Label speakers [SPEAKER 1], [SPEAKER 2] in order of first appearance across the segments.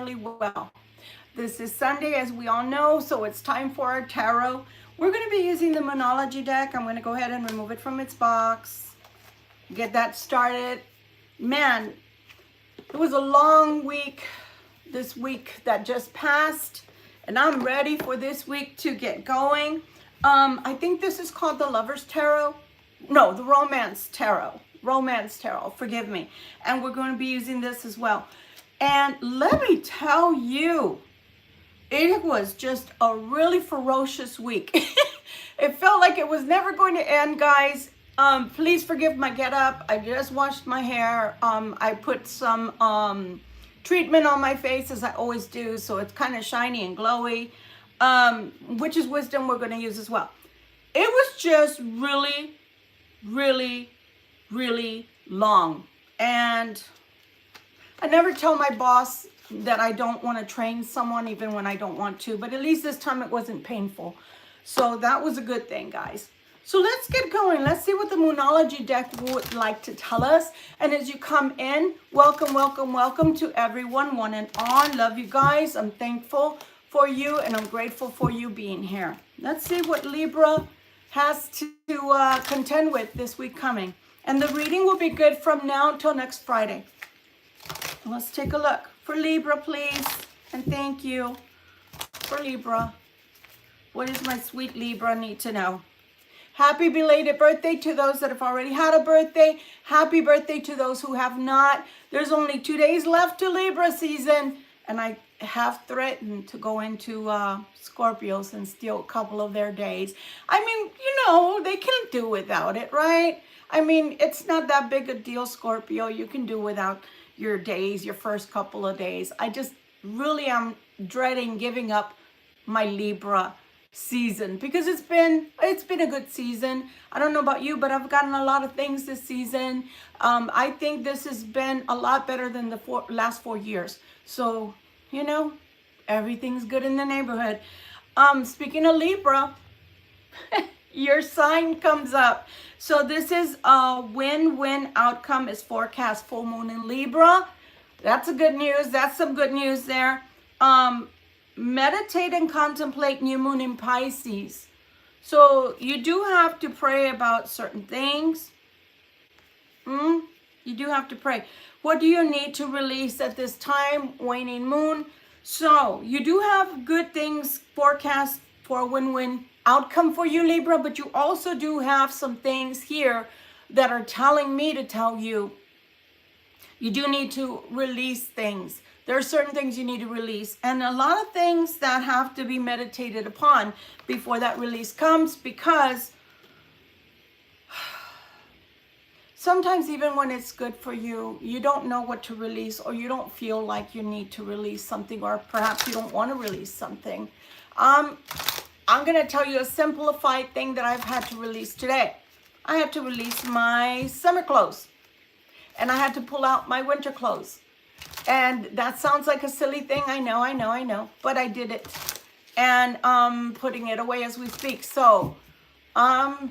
[SPEAKER 1] really well. This is Sunday, as we all know, so it's time for our tarot. We're going to be using the Moonology deck. I'm going to go ahead and remove it from its box, get that started. Man, it was a long week this week that just passed, and I'm ready for this week to get going. I think this is called the Lover's Tarot. No, the Romance Tarot. Romance Tarot, forgive me. And we're going to be using this as well. And let me tell you, it was just a really ferocious week. It felt like it was never going to end, guys. Please forgive my get up. I just washed my hair. I put some treatment on my face, as I always do, so it's kind of shiny and glowy, which is wisdom we're going to use as well. It was just really, really, really long. And I never tell my boss that I don't want to train someone, even when I don't want to, but at least this time it wasn't painful. So that was a good thing, guys. So let's get going. Let's see what the Moonology deck would like to tell us. And as you come in, welcome, welcome, welcome to everyone, one and all. Love you guys. I'm thankful for you, and I'm grateful for you being here. Let's see what Libra has to contend with this week coming. And the reading will be good from now until next Friday. Let's take a look. For Libra, please. And thank you for Libra. What does my sweet Libra need to know? Happy belated birthday to those that have already had a birthday. Happy birthday to those who have not. There's only 2 days left to Libra season. And I have threatened to go into Scorpios and steal a couple of their days. I mean, you know, they can do without it, right? I mean, it's not that big a deal, Scorpio. You can do without your days, your first couple of days. I just really am dreading giving up my Libra season, because it's been a good season. I don't know about you, but I've gotten a lot of things this season. I think this has been a lot better than the last 4 years. So, you know, everything's good in the neighborhood. Speaking of Libra, your sign comes up. So this is a win-win outcome is forecast, full moon in Libra. That's a good news. That's some good news there. Meditate and contemplate new moon in Pisces. So you do have to pray about certain things. You do have to pray. What do you need to release at this time? Waning moon. So you do have good things forecast for a win-win outcome for you, Libra, but you also do have some things here that are telling me to tell you, you do need to release things. There are certain things you need to release, and a lot of things that have to be meditated upon before that release comes, because sometimes even when it's good for you, you don't know what to release, or you don't feel like you need to release something, or perhaps you don't want to release something. I'm going to tell you a simplified thing that I've had to release today. I had to release my summer clothes, and I had to pull out my winter clothes. And that sounds like a silly thing. I know. But I did it. And putting it away as we speak. So, I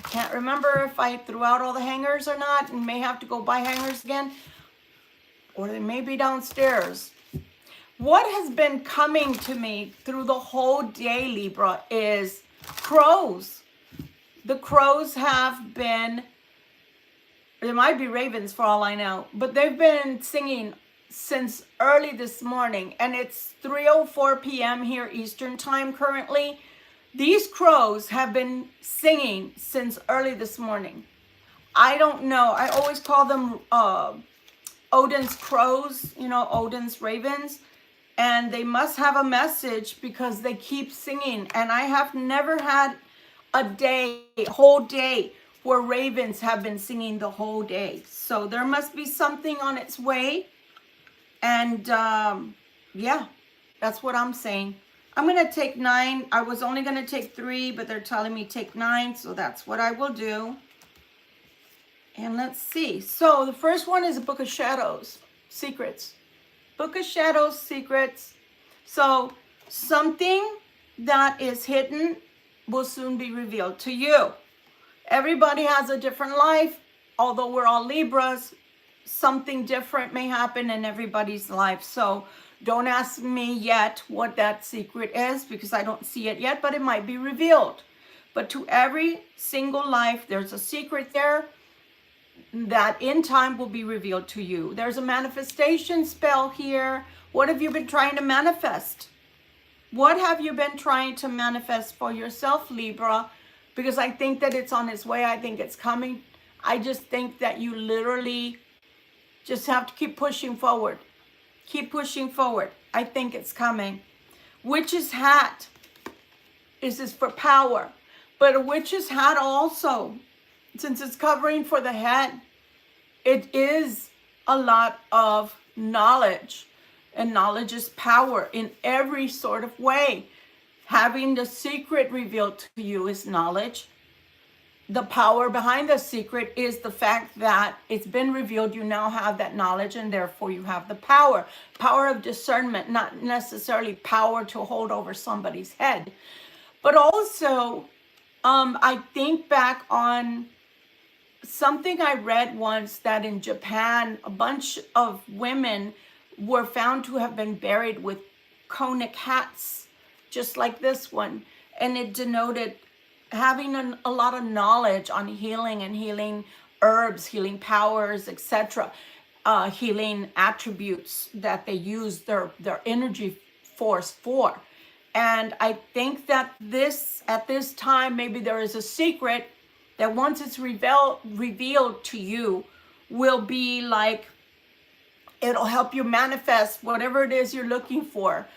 [SPEAKER 1] can't remember if I threw out all the hangers or not, and may have to go buy hangers again. Or they may be downstairs. What has been coming to me through the whole day, Libra, is crows. The crows have been, there might be ravens for all I know, but they've been singing since early this morning, and it's 3:04 p.m. here Eastern time currently. These crows have been singing since early this morning. I don't know. I always call them Odin's crows, you know, Odin's ravens. And they must have a message, because they keep singing. And I have never had a whole day, where ravens have been singing the whole day. So there must be something on its way. And yeah, that's what I'm saying. I'm going to take 9. I was only going to take 3, but they're telling me take 9. So that's what I will do. And let's see. So the first one is a Book of Shadows, Secrets. Book of Shadows, Secrets. So something that is hidden will soon be revealed to you. Everybody has a different life. Although we're all Libras, something different may happen in everybody's life. So Don't ask me yet what that secret is because I don't see it yet, but it might be revealed. But to every single life, there's a secret there that in time will be revealed to you. There's a manifestation spell here. What have you been trying to manifest? What have you been trying to manifest for yourself, Libra? Because I think that it's on its way. I think it's coming. I just think that you literally just have to keep pushing forward. Keep pushing forward. I think it's coming. Witch's hat is for power. But a witch's hat also, since it's covering for the head, it is a lot of knowledge. And knowledge is power in every sort of way. Having the secret revealed to you is knowledge. The power behind the secret is the fact that it's been revealed. You now have that knowledge, and therefore you have the power. Power of discernment, not necessarily power to hold over somebody's head. But also, I think back on something I read once, that in Japan, a bunch of women were found to have been buried with conic hats, just like this one. And it denoted having a lot of knowledge on healing and healing herbs, healing powers, etc., healing attributes that they use their energy force for. And I think that at this time, maybe there is a secret that once it's revealed to you, will be like, it'll help you manifest whatever it is you're looking for.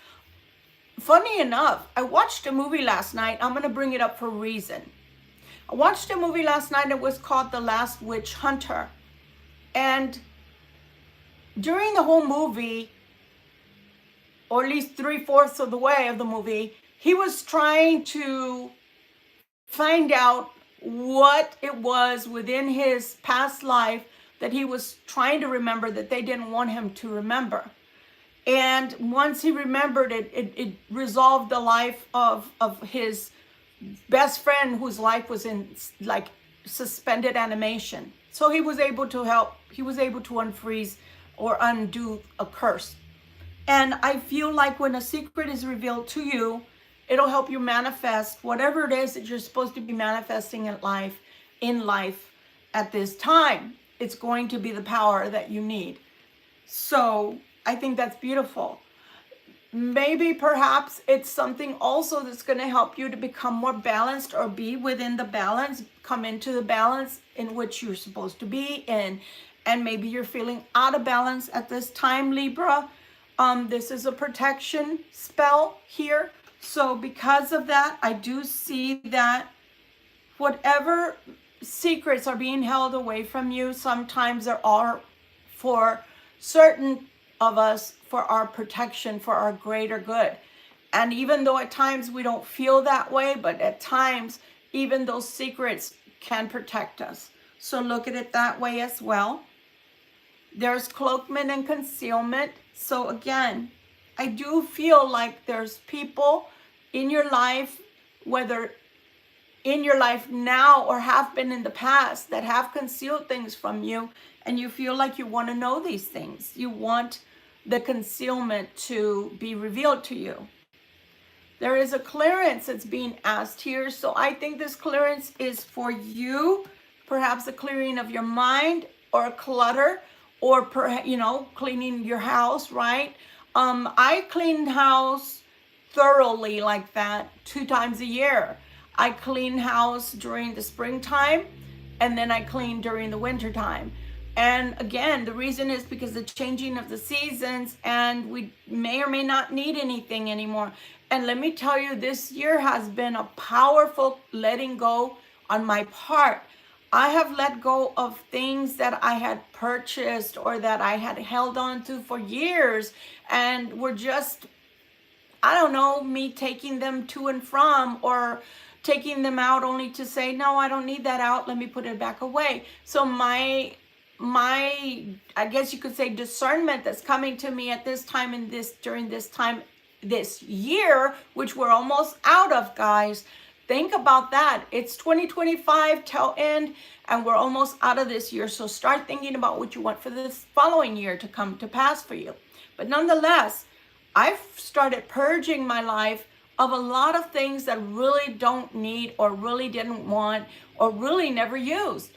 [SPEAKER 1] Funny enough, I watched a movie last night. I'm going to bring it up for a reason. I watched a movie last night. It was called The Last Witch Hunter. And during the whole movie, or at least 3/4 of the way of the movie, he was trying to find out what it was within his past life that he was trying to remember that they didn't want him to remember. And once he remembered it, it resolved the life of his best friend, whose life was in like suspended animation. So he was able to help, he was able to unfreeze or undo a curse. And I feel like when a secret is revealed to you, it'll help you manifest whatever it is that you're supposed to be manifesting in life at this time. It's going to be the power that you need. So I think that's beautiful. Maybe perhaps it's something also that's going to help you to become more balanced, or be within the balance, come into the balance in which you're supposed to be in. And maybe you're feeling out of balance at this time, Libra. This is a protection spell here. So because of that, I do see that whatever secrets are being held away from you, sometimes there are, for certain of us, for our protection, for our greater good. And even though at times we don't feel that way, but at times even those secrets can protect us. So look at it that way as well. There's cloakment and concealment. So again, I do feel like there's people in your life, whether in your life now or have been in the past, that have concealed things from you, and you feel like you want to know these things. You want the concealment to be revealed to you. There is a clearance that's being asked here. So I think this clearance is for you, perhaps a clearing of your mind, or a clutter, or cleaning your house, right? I clean house thoroughly like that 2 times a year. I clean house during the springtime, and then I clean during the winter time. And again, the reason is because the changing of the seasons, and we may or may not need anything anymore. And let me tell you, this year has been a powerful letting go on my part. I have let go of things that I had purchased or that I had held on to for years, and were just, I don't know, me taking them to and from, or taking them out only to say, no, I don't need that out, let me put it back away. So my I guess you could say discernment that's coming to me at this time, and during this time this year, which we're almost out of, guys. Think about that. It's 2025 till end, and we're almost out of this year. So start thinking about what you want for this following year to come to pass for you. But nonetheless, I've started purging my life of a lot of things that really don't need or really didn't want or really never used.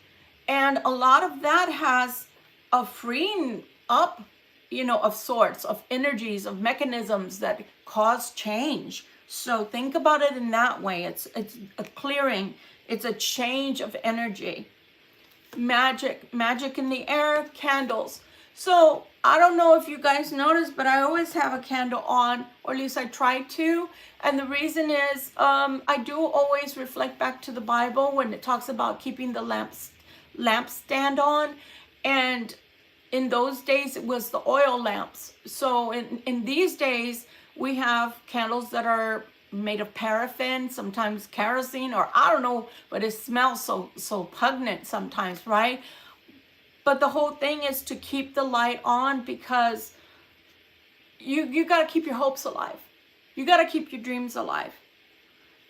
[SPEAKER 1] And a lot of that has a freeing up, of sorts, of energies, of mechanisms that cause change. So think about it in that way. It's a clearing. It's a change of energy. Magic in the air, candles. So I don't know if you guys noticed, but I always have a candle on, or at least I try to. And the reason is I do always reflect back to the Bible when it talks about keeping the lampstand on. And in those days, it was the oil lamps. So in these days, we have candles that are made of paraffin, sometimes kerosene, or I don't know, but it smells so pungent sometimes, right? But the whole thing is to keep the light on, because you got to keep your hopes alive. You got to keep your dreams alive.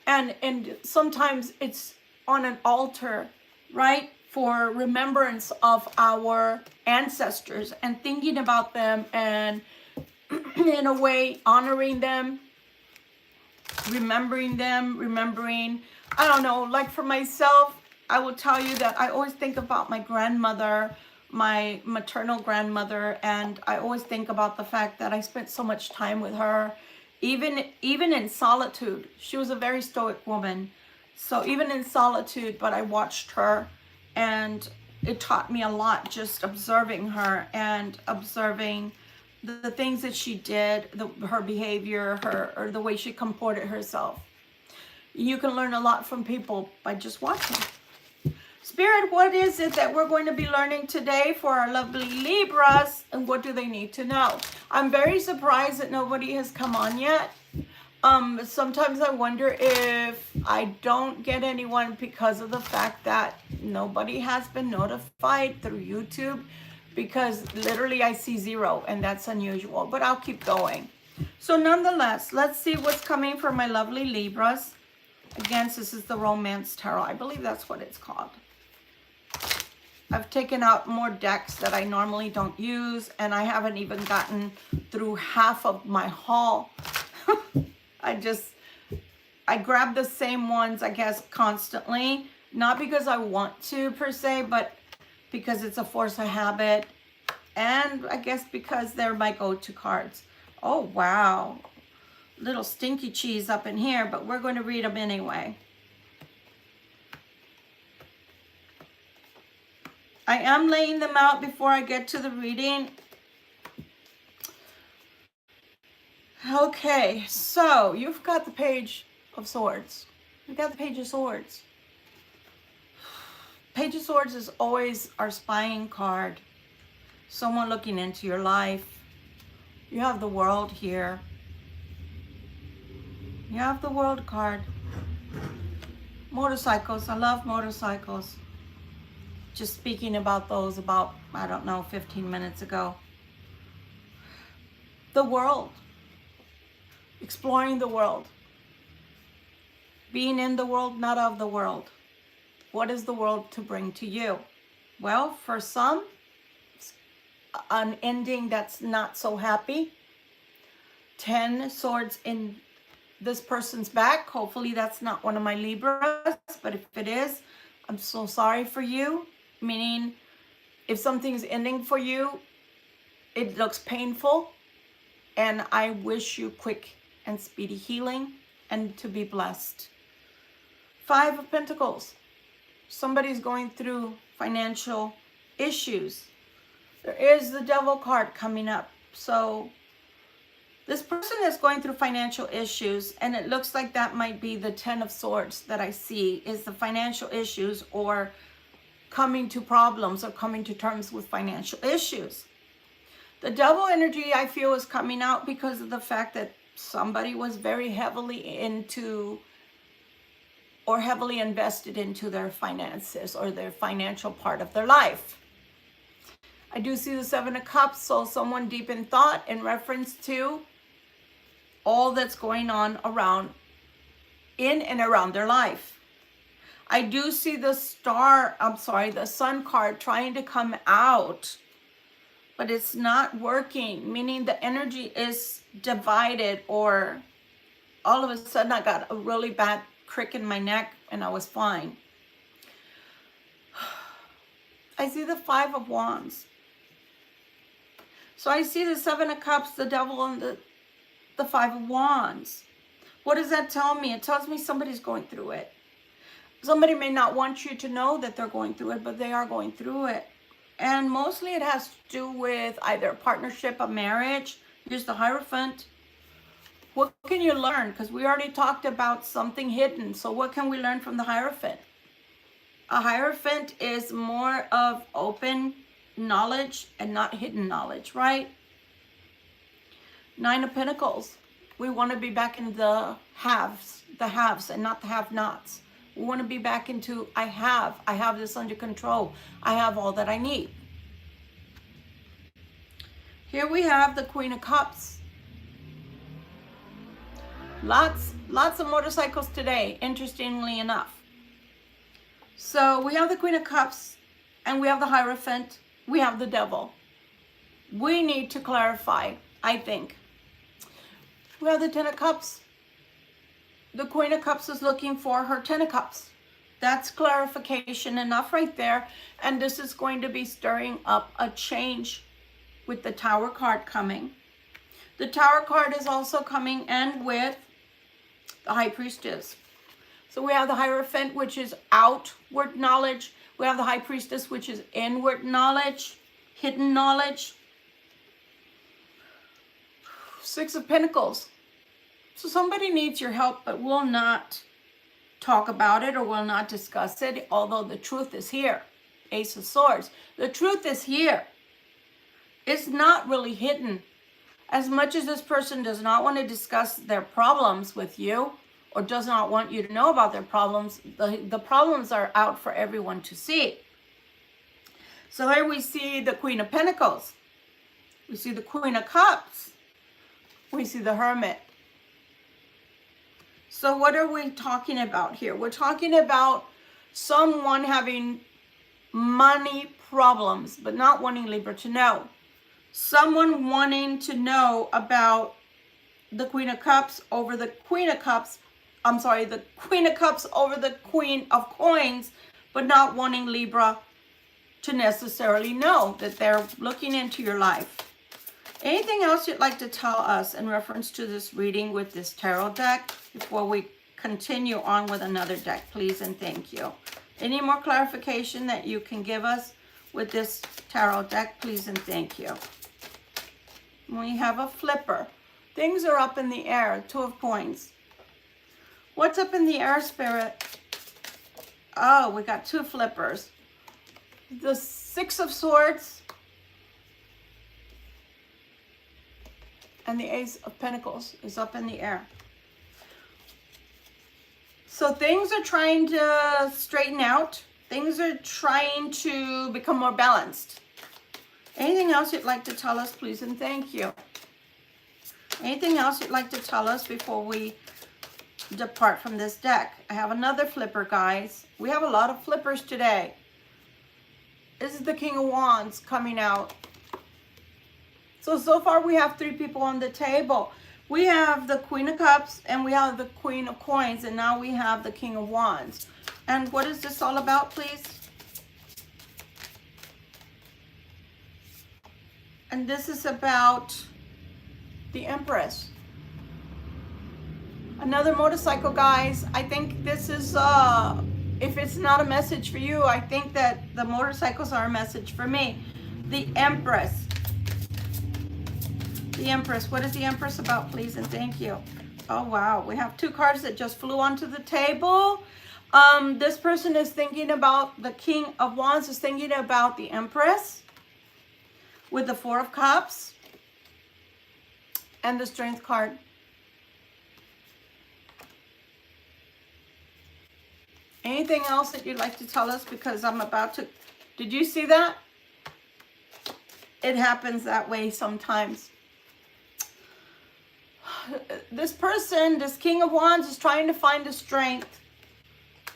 [SPEAKER 1] And sometimes it's on an altar, right? For remembrance of our ancestors and thinking about them, and in a way honoring them, remembering them, I don't know, like for myself, I will tell you that I always think about my grandmother, my maternal grandmother, and I always think about the fact that I spent so much time with her, even in solitude. She was a very stoic woman. So even in solitude, but I watched her, and it taught me a lot, just observing her and observing the things that she did, her behavior, or the way she comported herself. You can learn a lot from people by just watching. Spirit, what is it that we're going to be learning today for our lovely Libras, and what do they need to know? I'm very surprised that nobody has come on yet. Sometimes I wonder if I don't get anyone because of the fact that nobody has been notified through YouTube, because literally I see 0, and that's unusual, but I'll keep going. So nonetheless, let's see what's coming for my lovely Libras. Again, this is the Romance Tarot. I believe that's what it's called. I've taken out more decks that I normally don't use, and I haven't even gotten through half of my haul. I grab the same ones, I guess, constantly. Not because I want to, per se, but because it's a force of habit. And I guess because they're my go-to cards. Oh, wow. Little stinky cheese up in here, but we're going to read them anyway. I am laying them out before I get to the reading. Okay, so you've got the Page of Swords. You've got the Page of Swords. Page of Swords is always our spying card. Someone looking into your life. You have the World here. You have the World card. Motorcycles. I love motorcycles. Just speaking about those about, I don't know, 15 minutes ago. The world. Exploring the world. Being in the world, not of the world. What is the world to bring to you? Well, for some, an ending that's not so happy. 10 swords in this person's back. Hopefully that's not one of my Libras, but if it is, I'm so sorry for you. Meaning, if something's ending for you, it looks painful, and I wish you quick and speedy healing and to be blessed. 5 of Pentacles. Somebody's going through financial issues. There is the Devil card coming up. So this person is going through financial issues, and it looks like that might be the 10 of Swords that I see is the financial issues, or coming to problems, or coming to terms with financial issues. The Devil energy, I feel, is coming out because of the fact that somebody was very heavily into or heavily invested into their finances or their financial part of their life. I do see the 7 of Cups, so someone deep in thought in reference to all that's going on around, in and around their life. I do see the Sun card trying to come out but it's not working, meaning the energy is divided, or all of a sudden I got a really bad crick in my neck and I was fine. I see the Five of Wands. So I see the Seven of Cups, the Devil, and the Five of Wands. What does that tell me? It tells me somebody's going through it. Somebody may not want you to know that they're going through it, but they are going through it. And mostly it has to do with either a partnership, a marriage. Here's the Hierophant. What can you learn? Because we already talked about something hidden. So what can we learn from the Hierophant? A Hierophant is more of open knowledge and not hidden knowledge, right? Nine of Pentacles. We want to be back in the haves and not the have-nots. We want to be back into I have this under control. I have all that I need. Here we have the Queen of Cups. Lots of motorcycles today, interestingly enough. So we have the Queen of Cups and we have the Hierophant. We have the Devil. We need to clarify, I think. We have the Ten of Cups. The Queen of Cups is looking for her Ten of Cups. That's clarification enough right there. And this is going to be stirring up a change with the Tower card coming. The Tower card is also coming in with the High Priestess. So we have the Hierophant, which is outward knowledge. We have the High Priestess, which is inward knowledge, hidden knowledge. Six of Pentacles. So somebody needs your help, but will not talk about it or will not discuss it, although the truth is here. Ace of Swords. The truth is here. It's not really hidden. As much as this person does not want to discuss their problems with you or does not want you to know about their problems, the problems are out for everyone to see. So here we see the Queen of Pentacles. We see the Queen of Cups. We see the Hermit. So what are we talking about here? We're talking about someone having money problems, but not wanting Libra to know. Someone wanting to know about the Queen of Cups over the Queen of Cups. I'm sorry, the Queen of Cups over the Queen of Coins, but not wanting Libra to necessarily know that they're looking into your life. Anything else you'd like to tell us in reference to this reading with this tarot deck before we continue on with another deck, please and thank you. Any more clarification that you can give us with this tarot deck, please and thank you. We have a flipper. Things are up in the air. Two of Coins. What's up in the air, Spirit? Oh, we got two flippers. The Six of Swords and the Ace of Pentacles is up in the air. So things are trying to straighten out. Things are trying to become more balanced. Anything else you'd like to tell us, please and thank you. Anything else you'd like to tell us before we depart from this deck? I have another flipper, guys. We have a lot of flippers today. This is the King of Wands coming out. So far we have three people on the table. We have the Queen of Cups and we have the Queen of Coins, and now we have the King of Wands. And what is this all about, please? And this is about the Empress. Another motorcycle, guys. I think this is, if it's not a message for you, I think that the motorcycles are a message for me. The Empress. The Empress. What is the Empress about, please and thank you? Oh, wow. We have two cards that just flew onto the table. This person is thinking about, the King of Wands is thinking about the Empress with the Four of Cups and the Strength card. Anything else that you'd like to tell us? Because I'm about to... Did you see that? It happens that way sometimes. This person, this King of Wands, is trying to find the strength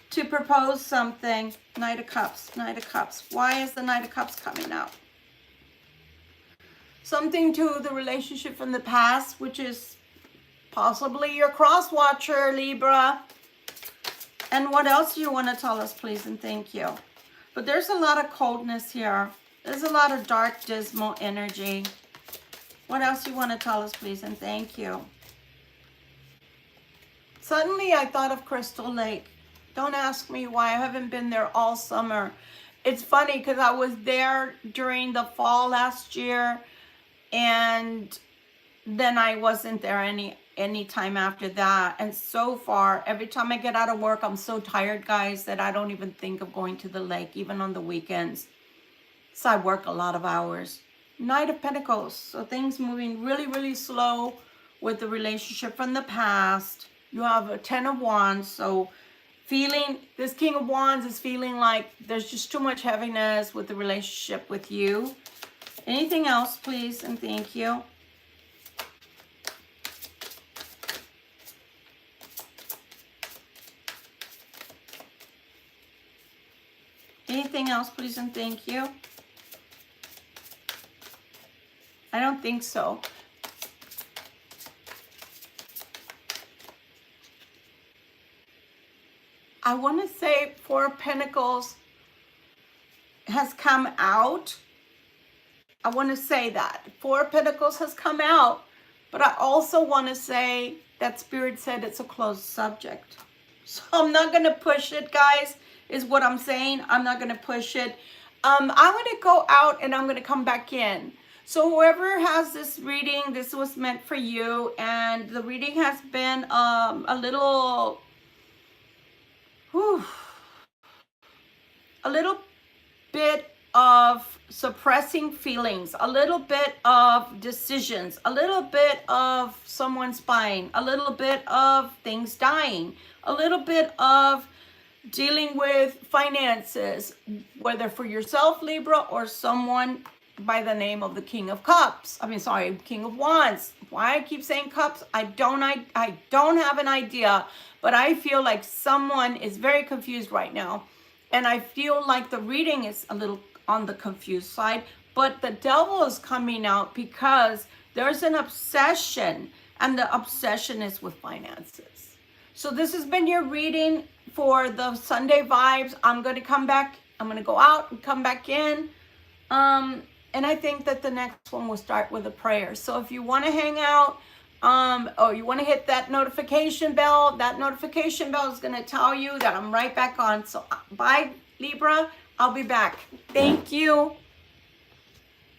[SPEAKER 1] to propose something. Knight of Cups, Knight of Cups. Why is the Knight of Cups coming out? something to the relationship from the past, which is possibly your cross watcher, Libra. And what else do you want to tell us, please and thank you? But there's a lot of coldness here. There's a lot of dark, dismal energy. What else do you want to tell us, please and thank you? Suddenly I thought of Crystal Lake. Don't ask me why. I haven't been there all summer. It's funny because I was there during the fall last year, and then I wasn't there any time after that. And so far, every time I get out of work, I'm so tired, guys, that I don't even think of going to the lake, even on the weekends. So I work a lot of hours. Knight of Pentacles. So things moving really, really slow with the relationship from the past. You have a Ten of Wands. So this King of Wands is feeling like there's just too much heaviness with the relationship with you. Anything else, please and thank you? Anything else, please and thank you? I don't think so. I want to say Four of Pentacles has come out. I want to say that. Four of Pentacles has come out. But I also want to say that Spirit said it's a closed subject. So I'm not going to push it, guys, is what I'm saying. I'm not going to push it. I'm going to go out and I'm going to come back in. So whoever has this reading, this was meant for you. And the reading has been a little bit of suppressing feelings, a little bit of decisions, a little bit of someone spying, a little bit of things dying, a little bit of dealing with finances, whether for yourself, Libra, or someone by the name of the King of Cups. King of Wands. Why I keep saying Cups, I don't have an idea, but I feel like someone is very confused right now. And I feel like the reading is a little on the confused side, but the devil is coming out because there's an obsession, and the obsession is with finances. So this has been your reading for the Sunday vibes. I'm going to come back. I'm going to go out and come back in. And I think that the next one will start with a prayer. So if you want to hang out, or you want to hit that notification bell is going to tell you that I'm right back on. So bye, Libra. I'll be back. Thank you.